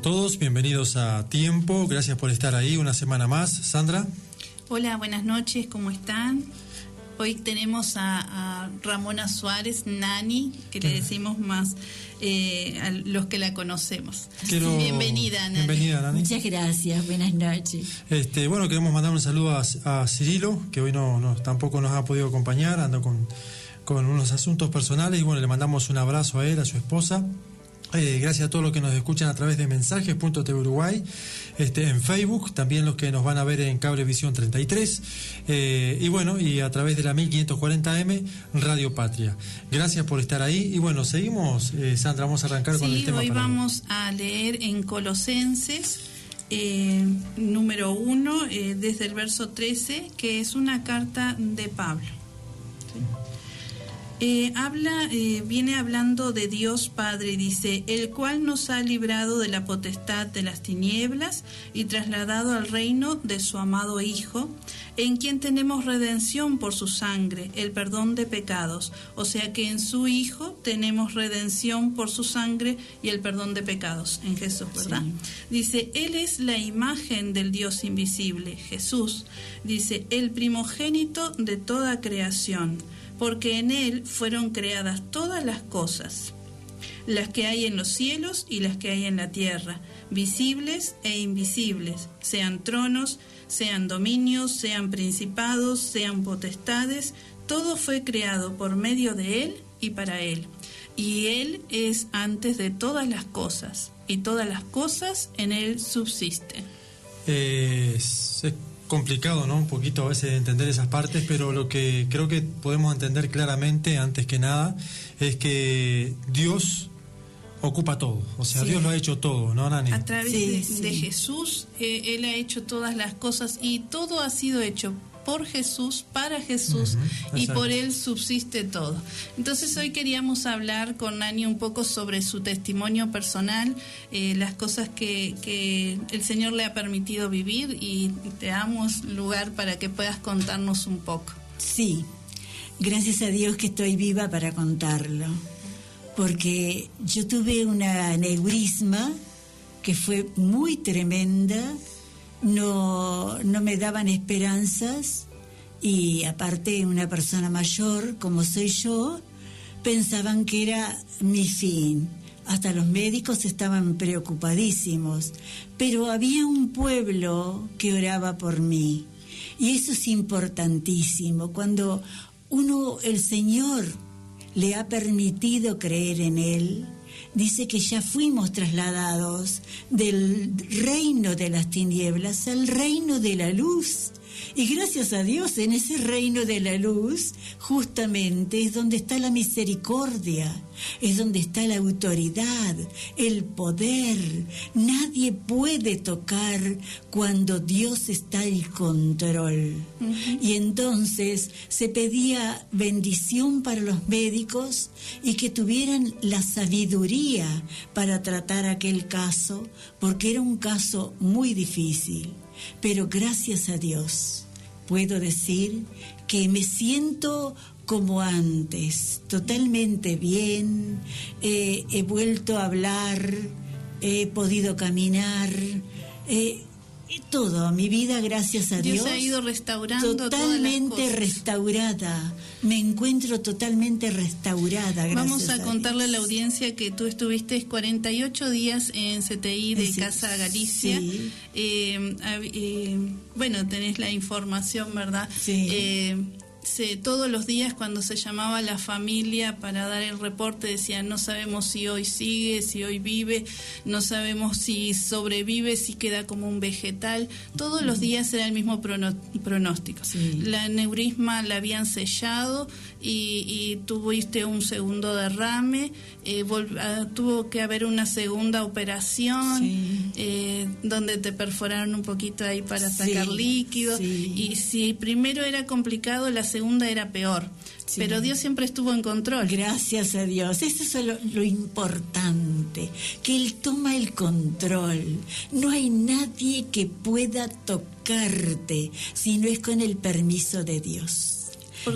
todos, bienvenidos a Tiempo, gracias por estar ahí una semana más. Sandra. Hola, buenas noches, ¿cómo están? Hoy tenemos a Ramona Suárez, Nani, que le decimos más a los que la conocemos. Bienvenida, Nani. Bienvenida, Nani. Muchas gracias, buenas noches. Bueno, queremos mandar un saludo a Cirilo, que hoy tampoco nos ha podido acompañar, ando con unos asuntos personales, y bueno, le mandamos un abrazo a él, a su esposa. Gracias a todos los que nos escuchan a través de mensajes.tv Uruguay, en Facebook, también los que nos van a ver en Cablevisión 33, y a través de la 1540M Radio Patria. Gracias por estar ahí, y bueno, seguimos, Sandra, vamos a arrancar con el tema. Hoy vamos a leer en Colosenses, número 1, desde el verso 13, que es una carta de Pablo. Viene hablando de Dios Padre, dice, el cual nos ha librado de la potestad de las tinieblas y trasladado al reino de su amado Hijo, en quien tenemos redención por su sangre, el perdón de pecados. O sea que en su Hijo tenemos redención por su sangre y el perdón de pecados, en Jesús, ¿verdad? Sí. Dice, Él es la imagen del Dios invisible, Jesús. Dice, el primogénito de toda creación, porque en Él fueron creadas todas las cosas, las que hay en los cielos y las que hay en la tierra, visibles e invisibles, sean tronos, sean dominios, sean principados, sean potestades, todo fue creado por medio de Él y para Él. Y Él es antes de todas las cosas, y todas las cosas en Él subsisten. Es complicado, ¿no? Un poquito a veces de entender esas partes, pero lo que creo que podemos entender claramente, antes que nada, es que Dios ocupa todo, o sea, sí. Dios lo ha hecho todo, ¿no, Nani? A través de Jesús, Él ha hecho todas las cosas, y todo ha sido hecho por Jesús, para Jesús, y por Él subsiste todo. Entonces hoy queríamos hablar con Nani un poco sobre su testimonio personal, las cosas que el Señor le ha permitido vivir, y te damos lugar para que puedas contarnos un poco. Sí, gracias a Dios que estoy viva para contarlo, porque yo tuve una aneurisma que fue muy tremenda. No me daban esperanzas, y aparte una persona mayor como soy yo, pensaban que era mi fin. Hasta los médicos estaban preocupadísimos, pero había un pueblo que oraba por mí, y eso es importantísimo. Cuando el Señor le ha permitido creer en Él, dice que ya fuimos trasladados del reino de las tinieblas al reino de la luz. Y gracias a Dios, en ese reino de la luz, justamente es donde está la misericordia, es donde está la autoridad, el poder. Nadie puede tocar cuando Dios está al control. Y entonces se pedía bendición para los médicos, y que tuvieran la sabiduría para tratar aquel caso, porque era un caso muy difícil. Pero gracias a Dios puedo decir que me siento como antes, totalmente bien. He vuelto a hablar, he podido caminar, todo, mi vida, gracias a Dios ha ido restaurando totalmente todas las cosas. Restaurada. Me encuentro totalmente restaurada, gracias. Vamos a contarle a la audiencia que tú estuviste 48 días en CTI de Casa Galicia. Sí. Bueno, tenés la información, ¿verdad? Sí. Todos los días cuando se llamaba a la familia para dar el reporte, decían, no sabemos si hoy sigue, si hoy vive, no sabemos si sobrevive, si queda como un vegetal. Todos los días era el mismo pronóstico. Sí. La aneurisma la habían sellado, y tuviste un segundo derrame, tuvo que haber una segunda operación, donde te perforaron un poquito ahí para sacar líquido, y si primero era complicado, la segunda era peor. Sí. Pero Dios siempre estuvo en control. Gracias a Dios. Eso es lo importante, que Él toma el control. No hay nadie que pueda tocarte si no es con el permiso de Dios.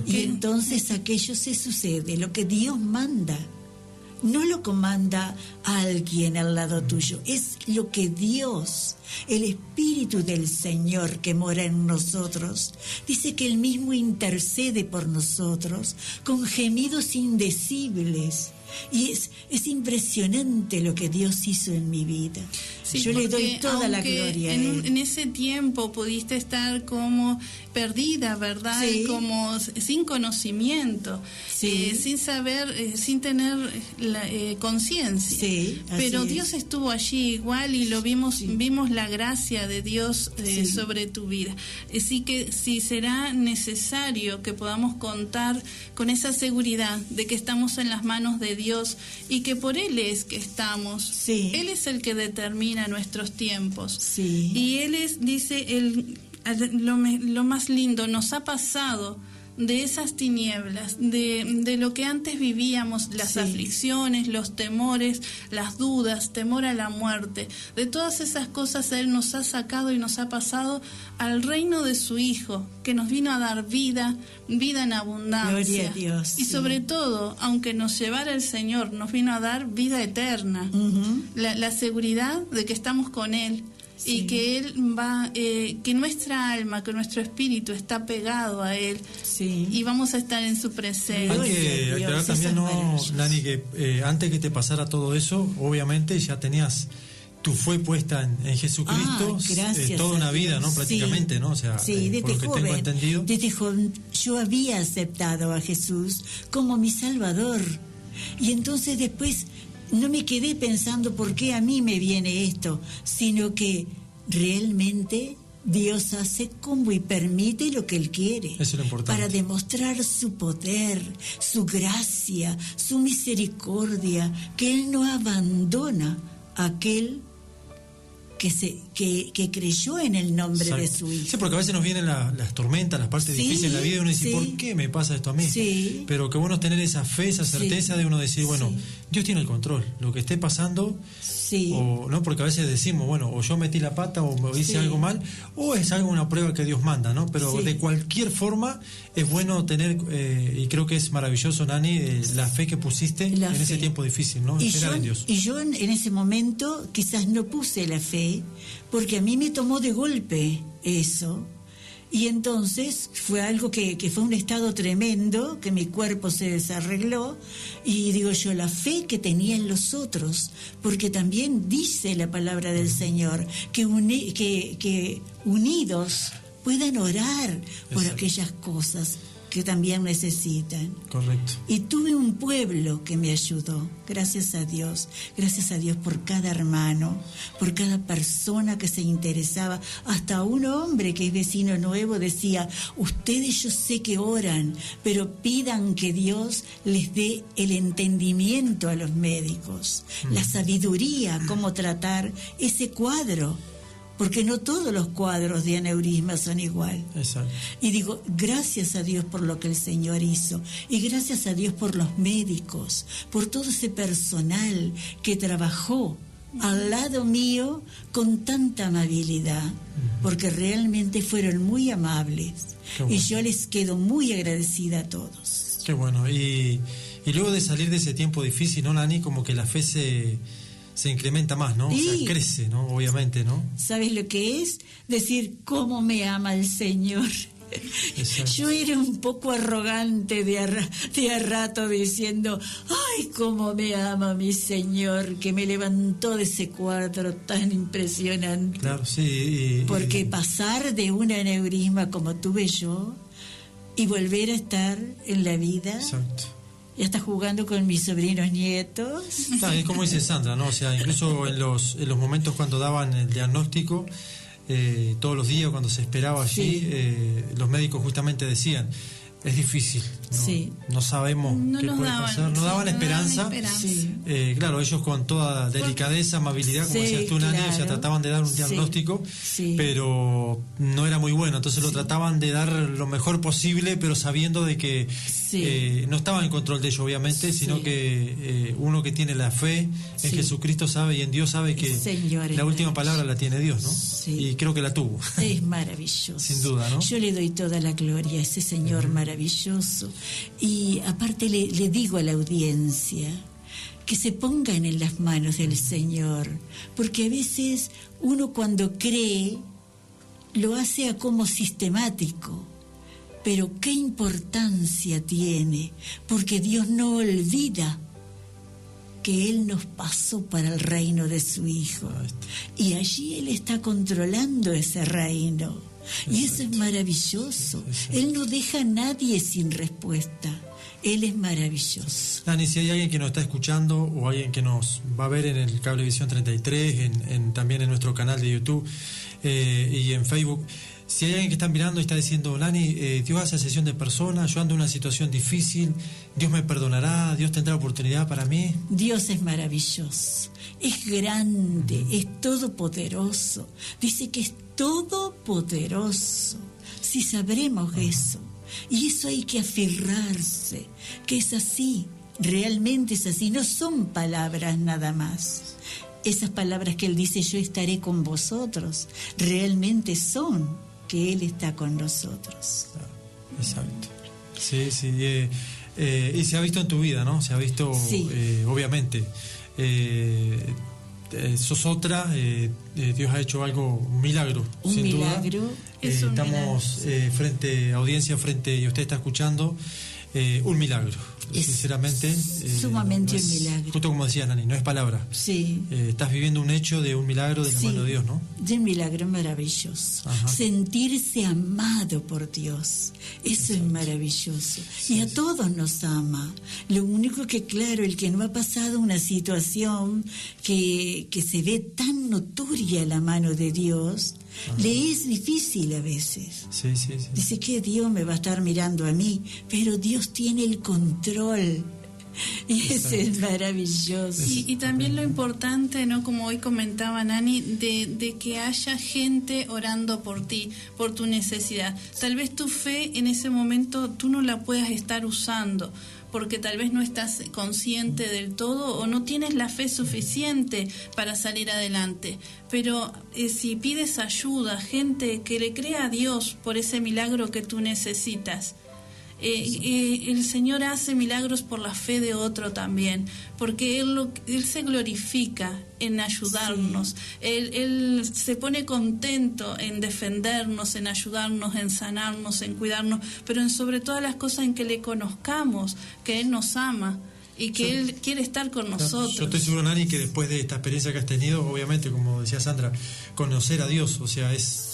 Y entonces aquello se sucede, lo que Dios manda. no lo comanda alguien al lado tuyo, es lo que Dios, el Espíritu del Señor que mora en nosotros, dice que Él mismo intercede por nosotros con gemidos indecibles. Y es impresionante lo que Dios hizo en mi vida. Sí, yo le doy toda la gloria a Él. En ese tiempo pudiste estar como perdida, ¿verdad? Sí. Como sin conocimiento, Sí. sin saber, sin tener conciencia. Sí, así pero es. Dios estuvo allí igual y lo vimos, vimos la gracia de Dios Sí. sobre tu vida. Así que sí será necesario que podamos contar con esa seguridad de que estamos en las manos de Dios y que por Él es que estamos. Sí. Él es el que determina nuestros tiempos. Sí. Y Él es, dice, lo más lindo, nos ha pasado de esas tinieblas, de lo que antes vivíamos, las Sí. aflicciones, los temores, las dudas, temor a la muerte. De todas esas cosas Él nos ha sacado y nos ha pasado al reino de su Hijo, que nos vino a dar vida en abundancia. Gloria a Dios, Y sí. sobre todo, aunque nos llevara el Señor, nos vino a dar vida eterna. Ujú. La seguridad de que estamos con Él. Sí. Y que Él va, que nuestra alma, que nuestro espíritu está pegado a Él Sí. y vamos a estar en su presencia. Hay Gloria a que Dios, aclarar eso también, es ¿no, maravilloso. Nani, que antes que te pasara todo eso, obviamente ya tenías tu fe puesta en Jesucristo, gracias toda a una vida, Dios. ¿no? Prácticamente, Sí. ¿no? O sea, Sí, por desde lo que tengo joven, entendido. desde joven yo había aceptado a Jesús como mi Salvador. Y entonces después no me quedé pensando por qué a mí me viene esto, sino que realmente Dios hace como y permite lo que Él quiere. Eso es lo importante. Para demostrar su poder, su gracia, su misericordia, que Él no abandona a aquel que creyó en el nombre de Exacto. su Hijo. Sí, porque a veces nos vienen las tormentas, las partes Sí, difíciles de la vida y uno dice, sí. ¿por qué me pasa esto a mí? Sí. Pero qué bueno es tener esa fe, esa certeza Sí. de uno decir, bueno, Sí. Dios tiene el control, lo que esté pasando, Sí. o no, porque a veces decimos, bueno, o yo metí la pata o me hice Sí. algo mal, o es algo, una prueba que Dios manda, ¿no? Pero Sí. de cualquier forma es bueno tener, y creo que es maravilloso, Nani, la fe que pusiste La en ese fe. tiempo difícil, ¿no? Y Esperar en Dios. yo en ese momento quizás no puse la fe, porque a mí me tomó de golpe eso. Y entonces fue algo que fue un estado tremendo, que mi cuerpo se desarregló, y digo yo, la fe que tenía en los otros, porque también dice la palabra del Señor, que unidos puedan orar por Exacto. aquellas cosas que también necesitan. Correcto. Y tuve un pueblo que me ayudó, gracias a Dios por cada hermano, por cada persona que se interesaba, hasta un hombre que es vecino nuevo decía, ustedes yo sé que oran, pero pidan que Dios les dé el entendimiento a los médicos, la sabiduría, cómo tratar ese cuadro, porque no todos los cuadros de aneurisma son igual. Exacto. Y digo, gracias a Dios por lo que el Señor hizo, y gracias a Dios por los médicos, por todo ese personal que trabajó al lado mío con tanta amabilidad, porque realmente fueron muy amables. Qué bueno. Y yo les quedo muy agradecida a todos. Qué bueno. Y luego de salir de ese tiempo difícil, ¿no, Nani? Como que la fe se incrementa más, ¿no? Sí. O sea, crece, ¿no? Obviamente, ¿no? ¿Sabes lo que es? Decir, ¿cómo me ama el Señor? Exacto. Yo era un poco arrogante de a rato diciendo, ay, cómo me ama mi Señor, que me levantó de ese cuadro tan impresionante. Claro, sí. Porque pasar de un aneurisma como tuve yo y volver a estar en la vida, Exacto. y hasta jugando con mis sobrinos nietos. Claro, es como dice Sandra, ¿no? O sea, incluso en los momentos cuando daban el diagnóstico, todos los días cuando se esperaba allí, Sí. los médicos justamente decían, es difícil, ¿no? Sí. No sabemos No qué nos puede daban, pasar, no sí, daban no esperanza. daban esperanza. Sí. Claro, ellos con toda delicadeza, amabilidad, como Sí, decías tú, Nani, o sea, claro. trataban de dar un Sí, diagnóstico, sí. pero no era muy bueno, entonces lo trataban de dar lo mejor posible, pero sabiendo de que Sí. no estaba en control de ello, obviamente, sino Sí. que uno que tiene la fe en Sí. Jesucristo sabe y en Dios sabe que Señor, es la última maravilloso. palabra la tiene Dios, ¿no? Sí. Y creo que la tuvo. Es maravilloso. Sin duda, ¿no? Yo le doy toda la gloria a ese Señor maravilloso. Y aparte le digo a la audiencia, que se pongan en las manos del Señor, porque a veces uno cuando cree lo hace a como sistemático, pero qué importancia tiene, porque Dios no olvida que Él nos pasó para el reino de su Hijo, y allí Él está controlando ese reino, y eso es maravilloso. Él no deja a nadie sin respuesta. Él es maravilloso. Nani, si hay alguien que nos está escuchando o alguien que nos va a ver en el Cablevisión 33, también en nuestro canal de YouTube y en Facebook, si hay alguien que está mirando y está diciendo, Nani, Dios hace sesión de personas, yo ando en una situación difícil, Dios me perdonará, Dios tendrá oportunidad para mí. Dios es maravilloso, es grande, es todopoderoso. Dice que es todopoderoso. Si sabremos eso, y eso hay que aferrarse, que es así, realmente es así, no son palabras nada más. Esas palabras que Él dice, yo estaré con vosotros, realmente son que Él está con nosotros. Exacto. Sí, sí. Y se ha visto en tu vida, ¿no? Se ha visto, sí. Obviamente. Sos otra, Dios ha hecho algo, un milagro, sin milagro, duda. Es un Estamos milagro. Frente a audiencia, y usted está escuchando, un milagro. Es sinceramente, sumamente no es, un milagro. Justo como decías, Nani, no es palabra. Sí. Estás viviendo un hecho de un milagro de la mano de Dios, ¿no? De un milagro maravilloso. Ajá. Sentirse amado por Dios, eso es maravilloso. Y a todos nos ama. Lo único que, claro, el que no ha pasado una situación que se ve tan notoria la mano de Dios, le es difícil a veces. Sí. Dice que Dios me va a estar mirando a mí, pero Dios tiene el control. Y eso es maravilloso. Y también lo importante, ¿no? Como hoy comentaba Nani, de que haya gente orando por ti, por tu necesidad. Tal vez tu fe en ese momento tú no la puedas estar usando, porque tal vez no estás consciente del todo o no tienes la fe suficiente para salir adelante. Pero si pides ayuda, gente que le crea a Dios por ese milagro que tú necesitas, el Señor hace milagros por la fe de otro también, porque Él se glorifica en ayudarnos. Sí. Él se pone contento en defendernos, en ayudarnos, en sanarnos, en cuidarnos, pero en sobre todas las cosas en que le conozcamos, que Él nos ama y que Él quiere estar con nosotros. Yo estoy seguro, Nani, que después de esta experiencia que has tenido, obviamente, como decía Sandra, conocer a Dios, o sea, es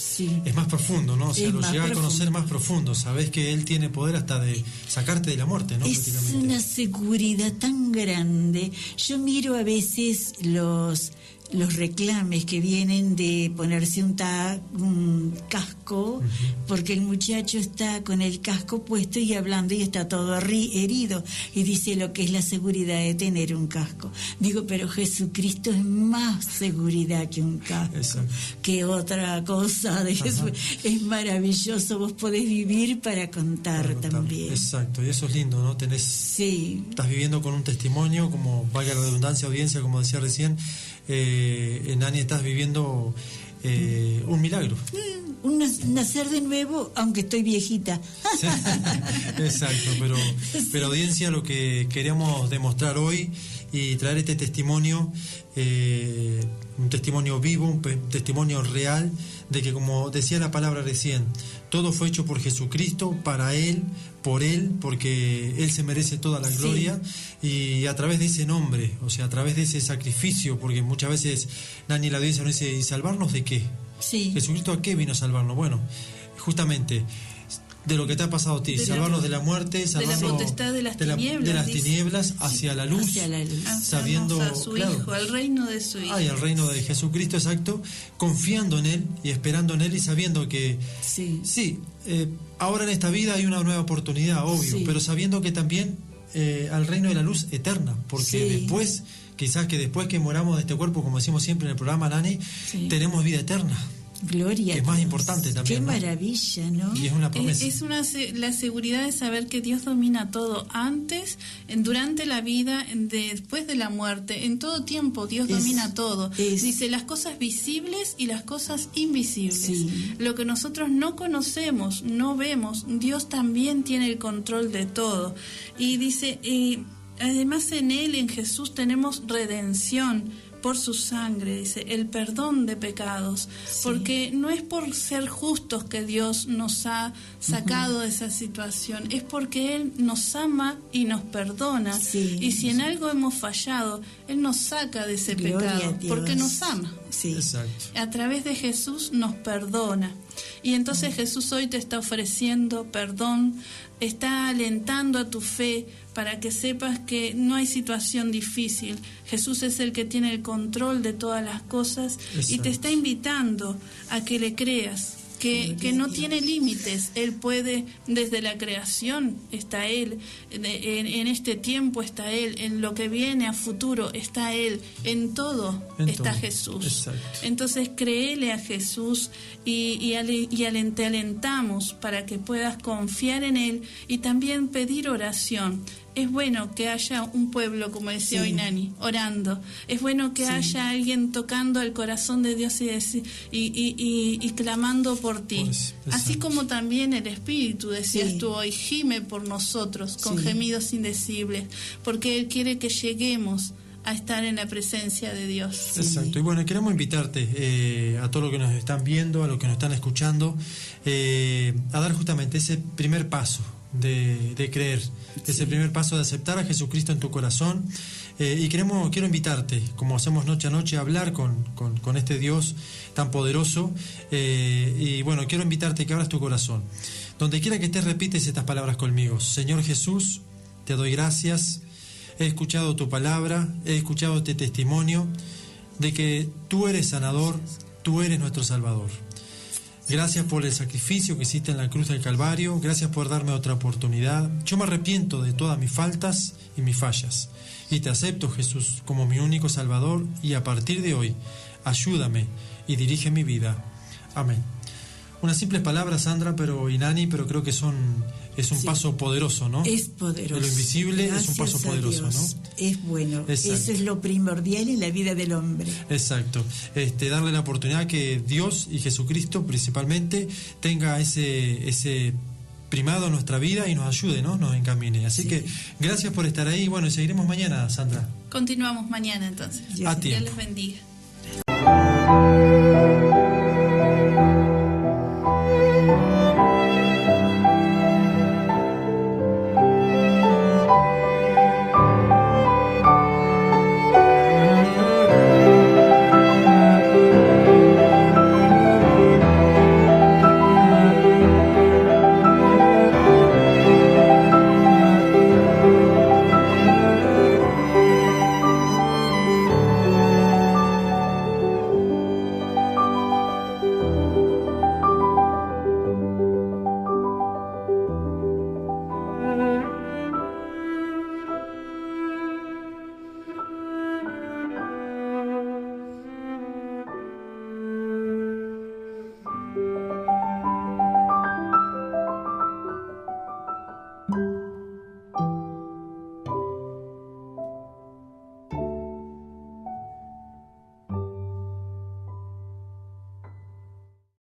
más profundo, ¿no? O sea, lo llegás a conocer más profundo, sabés que Él tiene poder hasta de sacarte de la muerte, ¿no? Es una seguridad tan grande. Yo miro a veces los reclames que vienen de ponerse un casco, porque el muchacho está con el casco puesto y hablando y está todo herido, y dice lo que es la seguridad de tener un casco. Digo, pero Jesucristo es más seguridad que un casco. Exacto. Que otra cosa. Es maravilloso, vos podés vivir para contar también. Exacto, y eso es lindo, ¿no? Estás viviendo con un testimonio, como valga la redundancia, audiencia, como decía recién. Nani, estás viviendo un milagro. Un nacer de nuevo, aunque estoy viejita. Sí, exacto, pero audiencia, lo que queríamos demostrar hoy y traer este testimonio, un testimonio vivo, un testimonio real, de que, como decía la palabra recién, todo fue hecho por Jesucristo, para Él, por Él, porque Él se merece toda la gloria, y a través de ese nombre, o sea, a través de ese sacrificio, porque muchas veces Nani, la audiencia nos dice, ¿y salvarnos de qué? ¿Jesucristo a qué vino a salvarnos? Bueno, justamente de lo que te ha pasado a ti, salvarnos de la muerte, salvarnos de la potestad de las tinieblas hacia la luz, sabiendo a su Hijo, al reino de su Hijo. Al reino de Jesucristo, exacto, confiando en Él y esperando en Él y sabiendo que ahora en esta vida hay una nueva oportunidad, obvio, pero sabiendo que también al reino de la luz eterna, porque después, quizás que después que moramos de este cuerpo, como decimos siempre en el programa, Nani, tenemos vida eterna. Gloria. Que es más importante también. Qué maravilla, ¿no? Y es una promesa. La seguridad de saber que Dios domina todo antes, durante la vida, después de la muerte, en todo tiempo Dios domina todo. Dice las cosas visibles y las cosas invisibles. Lo que nosotros no conocemos, no vemos, Dios también tiene el control de todo. Y dice, Además en Él, en Jesús, tenemos redención por su sangre, dice, el perdón de pecados, porque no es por ser justos que Dios nos ha sacado de esa situación, es porque Él nos ama y nos perdona, y si en algo hemos fallado, Él nos saca de ese pecado, porque nos ama. Exacto. A través de Jesús nos perdona. Y entonces Jesús hoy te está ofreciendo perdón, está alentando a tu fe para que sepas que no hay situación difícil. Jesús es el que tiene el control de todas las cosas. Exacto. Y te está invitando a que le creas, que no tiene límites. Él puede, desde la creación está Él, en este tiempo está Él, en lo que viene a futuro está Él, en todo está Jesús. Exacto. Entonces créele a Jesús y te alentamos para que puedas confiar en Él y también pedir oración. Es bueno que haya un pueblo, como decía hoy Nani, orando. Es bueno que haya alguien tocando el corazón de Dios y clamando por ti. Pues, así como también el Espíritu, decías tú hoy, gime por nosotros con gemidos indecibles, porque Él quiere que lleguemos a estar en la presencia de Dios. Exacto. Y bueno, queremos invitarte a todos los que nos están viendo, a los que nos están escuchando, a dar justamente ese primer paso de creer, ese primer paso de aceptar a Jesucristo en tu corazón. Y quiero invitarte, como hacemos noche a noche, a hablar con este Dios tan poderoso. Y bueno, quiero invitarte a que abras tu corazón. Donde quiera que estés, repites estas palabras conmigo. Señor Jesús, te doy gracias. He escuchado tu palabra, he escuchado este testimonio de que tú eres sanador, tú eres nuestro Salvador. Gracias por el sacrificio que hiciste en la cruz del Calvario, gracias por darme otra oportunidad. Yo me arrepiento de todas mis faltas y mis fallas y te acepto, Jesús, como mi único Salvador, y a partir de hoy, ayúdame y dirige mi vida. Amén. Unas simples palabras, Sandra y Nani, pero creo que es un paso poderoso, ¿no? Es poderoso. Lo invisible. Gracias, es un paso poderoso, ¿no? Es bueno. Exacto. Eso es lo primordial en la vida del hombre. Exacto. Darle la oportunidad que Dios y Jesucristo principalmente tenga ese primado en nuestra vida y nos ayude, ¿no? Nos encamine. Así que gracias por estar ahí. Bueno, y seguiremos mañana, Sandra. Continuamos mañana entonces. A tiempo. Dios les bendiga. Thank you.